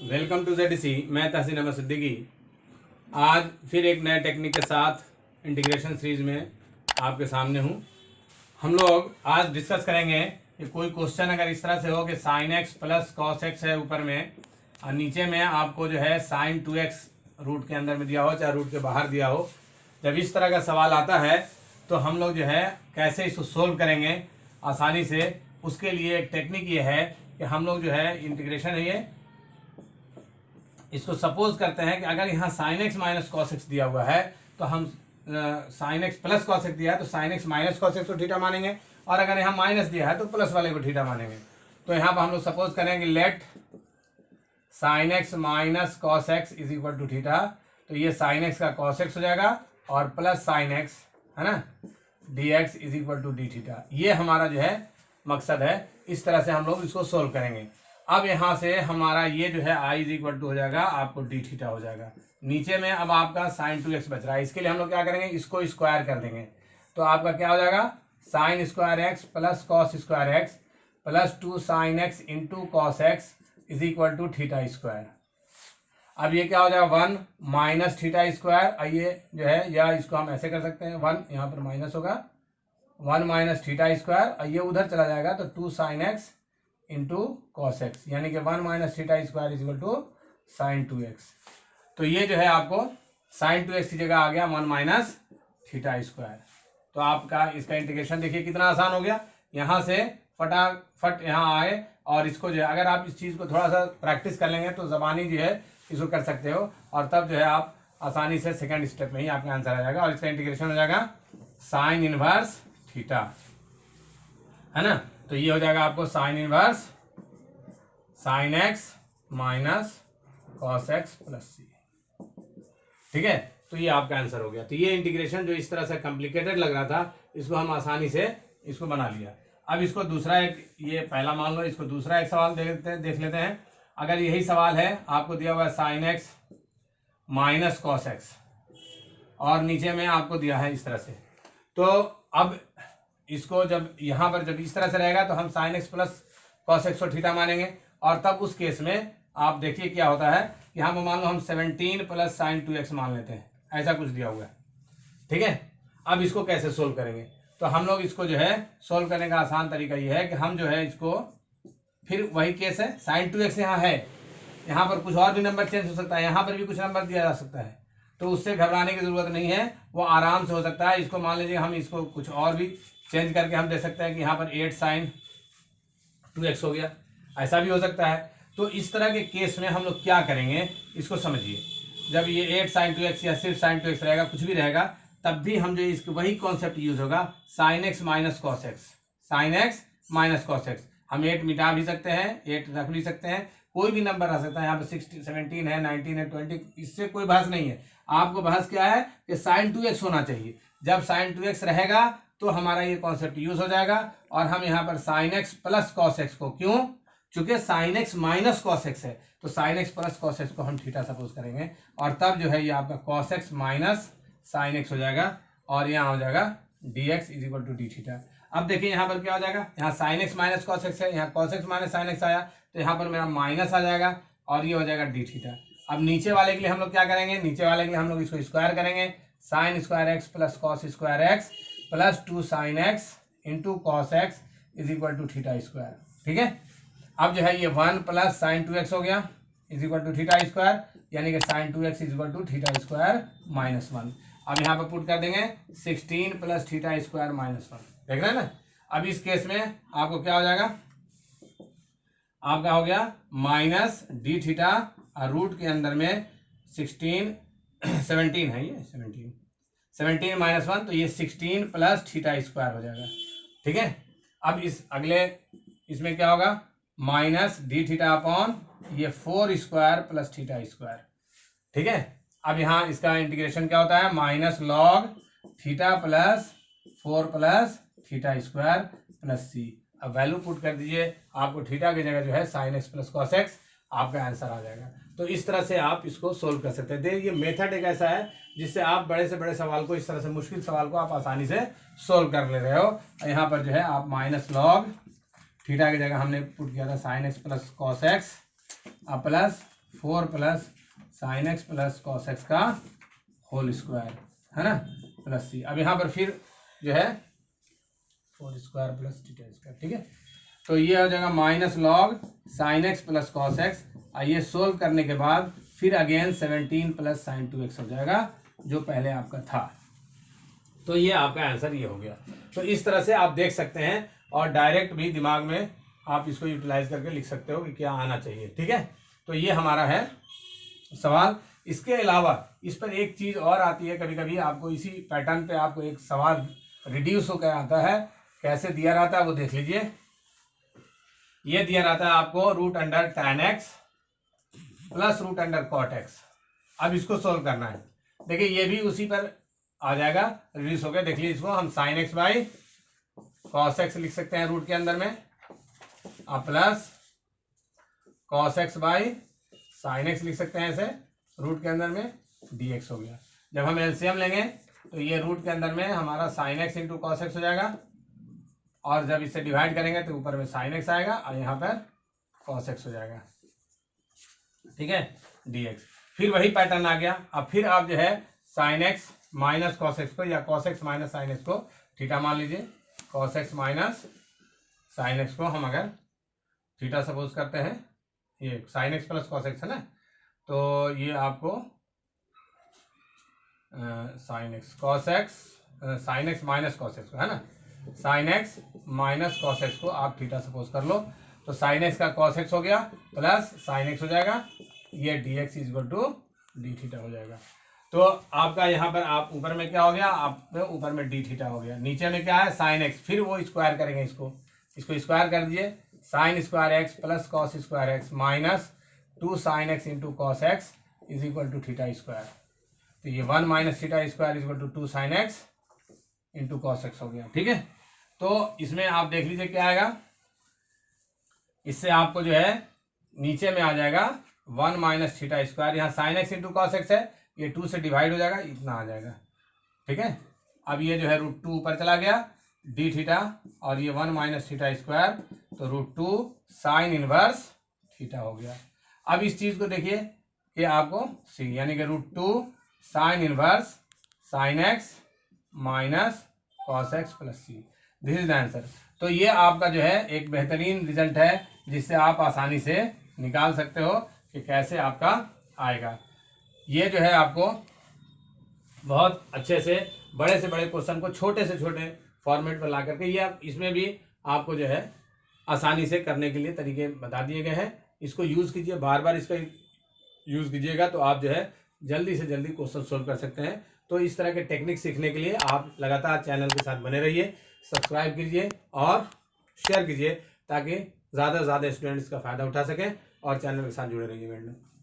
Welcome to ZDC। मैं तहसीन अहमद सिद्दीकी। आज फिर एक नए टेक्निक के साथ इंटीग्रेशन सीरीज में आपके सामने हूँ। हम लोग आज डिस्कस करेंगे कि कोई क्वेश्चन अगर इस तरह से हो कि sine x plus cos x है ऊपर में और नीचे में आपको जो है साइन 2x रूट के अंदर में दिया हो चाहे रूट के बाहर दिया हो। जब इस तरह का सवाल आता है तो हम लोग जो है कैसे इसको सोल्व करेंगे आसानी से, उसके लिए एक टेक्निक ये है कि हम लोग जो है इंटीग्रेशन है ये इसको सपोज करते हैं कि अगर यहाँ sine x minus cos x दिया हुआ है तो हम sine x plus cos x दिया है तो sign x minus cos x को थीटा मानेंगे, और अगर यहाँ माइनस दिया है तो प्लस वाले को थीटा मानेंगे। तो यहाँ पर हम लोग सपोज करेंगे let sine x minus cos x is equal to theta. तो ये साइन एक्स का कॉस एक्स हो जाएगा और प्लस साइन एक्स है ना d x is equal to d theta. ये हमारा जो है मकसद है। इस तरह से हम लोग इसको सोल्व करेंगे। अब यहाँ से हमारा ये जो है आई इज इक्वल टू हो जाएगा आपको डी थीटा हो जाएगा। नीचे में अब आपका साइन 2x बच रहा है। इसके लिए हम लोग क्या करेंगे, इसको स्क्वायर कर देंगे। तो आपका क्या हो जाएगा sine square x plus cos square x plus 2 sine x into cos x is equal to theta square. अब ये क्या हो जाएगा 1 माइनस थीटा स्क्वायर। ये जो है या इसको हम ऐसे कर सकते हैं 1 यहाँ पर माइनस होगा 1 माइनस थीटा स्क्वायर और ये उधर चला जाएगा तो 2 sine x into cos x, यानी कि 1 minus theta square is equal to sine 2x। तो ये जो है आपको साइन 2x की जगह आ गया 1 माइनस थीटा स्क्वायर। तो आपका इसका इंटीग्रेशन देखिए कितना आसान हो गया। यहाँ से फटाफट यहाँ आए और इसको जो है अगर आप इस चीज़ को थोड़ा सा प्रैक्टिस कर लेंगे तो ज़बानी जो है इसको कर सकते हो, और तब जो है आप आसानी से सेकेंड स्टेप में ही आपका आंसर आ जाएगा और इसका इंटीग्रेशन हो जाएगा साइन इनवर्स थीटा, है ना। तो ये हो जाएगा आपको sine inverse sine x minus cos x plus c. ठीक है, तो ये आपका आंसर हो गया। तो ये इंटीग्रेशन जो इस तरह से कॉम्प्लिकेटेड लग रहा था इसको हम आसानी से इसको बना लिया। अब इसको दूसरा एक, ये पहला मान लो, इसको दूसरा एक सवाल देख लेते हैं। अगर यही सवाल है आपको दिया हुआ है sign x minus cos x और नीचे में आपको दिया है इस तरह से, तो अब इसको जब यहाँ पर जब इस तरह से रहेगा तो हम sine x plus cos x को थीटा मानेंगे, और तब उस केस में आप देखिए क्या होता है। यहाँ पर मान लो हम 17 प्लस साइन 2x मान लेते हैं, ऐसा कुछ दिया हुआ है। ठीक है, अब इसको कैसे सोल्व करेंगे, तो हम लोग इसको जो है सोल्व करने का आसान तरीका ये है कि हम जो है इसको फिर वही केस है, साइन 2x यहाँ है, यहाँ पर कुछ और भी नंबर चेंज हो सकता है, यहाँ पर भी कुछ नंबर दिया जा सकता है, तो उससे घबराने की जरूरत नहीं है, वो आराम से हो सकता है। इसको मान लीजिए हम इसको कुछ और भी चेंज करके हम दे सकते हैं कि यहाँ पर 8 साइन 2x हो गया, ऐसा भी हो सकता है। तो इस तरह के केस में हम लोग क्या करेंगे इसको समझिए। जब ये 8 साइन 2x या सिर्फ साइन 2x रहेगा, कुछ भी रहेगा, तब भी हम जो इसको वही कॉन्सेप्ट यूज होगा sign x minus cos x, sign x minus cos x. हम 8 मिटा भी सकते हैं, 8 रख भी सकते हैं, कोई भी नंबर रह सकता है। यहाँ पर 16 17 है, 19 है, 20, इससे कोई बहस नहीं है। आपको बहस क्या है कि साइन 2x होना चाहिए। जब साइन 2x रहेगा तो हमारा ये कॉन्सेप्ट यूज हो जाएगा, और हम यहाँ पर sine x plus cos x को, क्यों, चूंकि sign x minus cos x है तो sine x plus cos x को हम थीटा सपोज करेंगे, और तब जो है ये आपका cos x minus sine x हो जाएगा, और यहाँ हो जाएगा d x is equal to d theta. अब देखिए यहाँ पर क्या हो जाएगा, यहाँ sine x minus cos x है, यहाँ cos x minus sine x आया, तो यहाँ पर मेरा माइनस आ जाएगा और ये हो जाएगा डी थीटा। अब नीचे वाले के लिए हम लोग क्या करेंगे, नीचे वाले के लिए हम लोग इसको स्क्वायर करेंगे, sine square x plus cos square x plus 2 sine x into cos x is equal to theta square. ठीक है, अब जो है ये 1 प्लस साइन 2x हो गया is equal to theta square, यानी कि sine 2x is equal to theta square minus 1। अब यहाँ पर पुट कर देंगे 16 प्लस थीटा स्क्वायर माइनस 1। देख रहे हैं ना। अब इस केस में आपको क्या हो जाएगा, आपका हो गया माइनस डी थीटा, रूट के अंदर में 17 है, ये 17 माइनस 1, तो ये 16 प्लस थीटा स्क्वायर हो जाएगा। ठीक है, अब इस अगले इसमें क्या होगा, माइनस डी थीटा अपॉन ये 4 स्क्वायर प्लस थीटा स्क्वायर। ठीक है, अब यहाँ इसका इंटीग्रेशन क्या होता है, minus log theta plus 4 plus theta square plus c. अब वैल्यू पुट कर दीजिए, आपको थीटा की जगह जो है sine x plus cos x आपका आंसर आ जाएगा। तो इस तरह से आप इसको सोल्व कर सकते हैं। देखिए ये मेथड एक ऐसा है जिससे आप बड़े से बड़े सवाल को, इस तरह से मुश्किल सवाल को आप आसानी से सोल्व कर ले रहे हो। यहाँ पर जो है आप माइनस लॉग थीटा की जगह हमने पुट किया था sine x plus cos x plus 4 plus sine x plus cos x का होल स्क्वायर, है ना, प्लस सी। अब यहाँ पर फिर जो है 4 स्क्वायर प्लस थीटा स्क्वायर, ठीक है। तो ये हो जाएगा minus log sine x plus cos x. ये सोल्व करने के बाद फिर अगेन 17 प्लस साइन 2x हो जाएगा जो पहले आपका था। तो ये आपका आंसर ये हो गया। तो इस तरह से आप देख सकते हैं और डायरेक्ट भी दिमाग में आप इसको यूटिलाइज करके लिख सकते हो कि क्या आना चाहिए, ठीक है। तो ये हमारा है सवाल। इसके अलावा इस पर एक चीज़ और आती है, कभी कभी आपको इसी पैटर्न पे आपको एक सवाल रिड्यूस होकर आता है। कैसे दिया रहता है वो देख लीजिए। ये दिया रहता है आपको root under tan x plus root under cot x. अब इसको सोल्व करना है। देखिए ये भी उसी पर आ जाएगा, रिड्यूस हो गया। देख लीजिए इसको हम sine x by cos x लिख सकते हैं रूट के अंदर में, plus cos x by sine x लिख सकते हैं ऐसे रूट के अंदर में, डी एक्स हो गया। जब हम एलसीएम लेंगे तो ये रूट के अंदर में हमारा sign x into cos x हो जाएगा, और जब इसे डिवाइड करेंगे तो ऊपर में साइन एक्स आएगा और यहाँ पर कॉस एक्स हो जाएगा, ठीक है, डी एक्स। फिर वही पैटर्न आ गया। अब फिर आप जो है sign x minus cos x को या cos x minus sine x को थीटा मान लीजिए। Cos x minus sine x को हम अगर थीटा सपोज करते हैं, ये sine x plus cos x है ना, तो ये आपको sine x cos x sign x minus cos x को, है ना, sign x minus cos x को आप थीटा सपोज कर लो। तो साइन एक्स का कॉस एक्स हो गया प्लस साइन एक्स हो जाएगा, ये d x is equal to d theta हो जाएगा। तो आपका यहाँ पर आप ऊपर में क्या हो गया, आप ऊपर में डी थीटा हो गया, नीचे में क्या है साइन एक्स। फिर वो स्क्वायर करेंगे, इसको स्क्वायर कर दीजिए, sine square x plus cos square x minus 2 sine x into cos x is equal to theta square. तो ये 1 minus theta square is equal to 2 sine x into cos x हो गया, ठीक है। तो इसमें आप देख लीजिए क्या आएगा, इससे आपको जो है नीचे में आ जाएगा 1 माइनस थीटा स्क्वायर, यहाँ sine x into cos x है, ये 2 से डिवाइड हो जाएगा, इतना आ जाएगा, ठीक है। अब ये जो है रूट 2 ऊपर चला गया डी थीटा, और ये 1 माइनस थीटा स्क्वायर, तो रूट 2 साइन इनवर्स थीटा हो गया। अब इस चीज को देखिए कि आपको सी यानी कि root 2 sine inverse sine x minus cos x plus c, this is the answer. तो ये आपका जो है एक बेहतरीन रिजल्ट है जिससे आप आसानी से निकाल सकते हो कि कैसे आपका आएगा। ये जो है आपको बहुत अच्छे से बड़े क्वेश्चन को छोटे से छोटे फॉर्मेट में ला करके ये आप इसमें भी आपको जो है आसानी से करने के लिए तरीके बता दिए गए हैं। इसको यूज़ कीजिए, बार बार इसका यूज़ कीजिएगा तो आप जो है जल्दी से जल्दी क्वेश्चन सोल्व कर सकते हैं। तो इस तरह के टेक्निक सीखने के लिए आप लगातार चैनल के साथ बने रहिए, सब्सक्राइब कीजिए और शेयर कीजिए ताकि ज़्यादा से ज़्यादा स्टूडेंट्स का फ़ायदा उठा सकें और चैनल के साथ जुड़े रहिए।